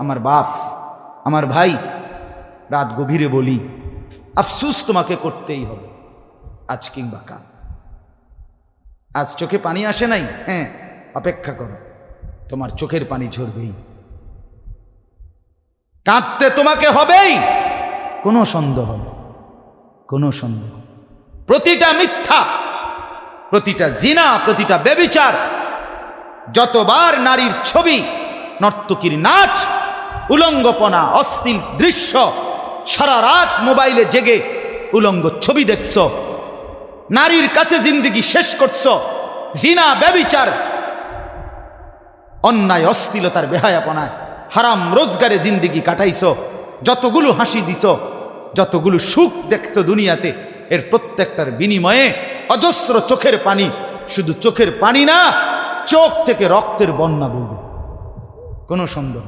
আমার বাপ, আমার ভাই, রাত গভীরে বলি, আফসুস তোমাকে করতেই হবে, আজ কিংবা কাল। আজ চোখে পানি আসে নাই, হ্যাঁ, অপেক্ষা করো, তোমার চোখের পানি ঝরবেই, কাঁদতে তোমাকে হবেই, কোনো সন্দেহ নেই, কোনো সন্দেহ। প্রতিটা মিথ্যা, প্রতিটা জিনা, প্রতিটা ব্যভিচার, যতবার নারীর ছবি, নর্তকীর নাচ, উলঙ্গপনা, অশ্লীল দৃশ্য, সারা রাত মোবাইলে জেগে উলঙ্গ ছবি দেখছ, নারীর কাছে জিন্দেগি শেষ করছ, জিনা, ব্যভিচার, অন্যায়, অশ্লীলতার বেহায়াপনায়, হারাম রোজগারে জিন্দেগি কাটাইছ, যতগুলো হাসি দিছ, যতগুলো সুখ দেখছ দুনিয়াতে, এর প্রত্যেকটার বিনিময়ে অজস্র চোখের পানি, শুধু চোখের পানি না, চোখ থেকে রক্তের বন্যা বলবে, কোনো সন্দেহ।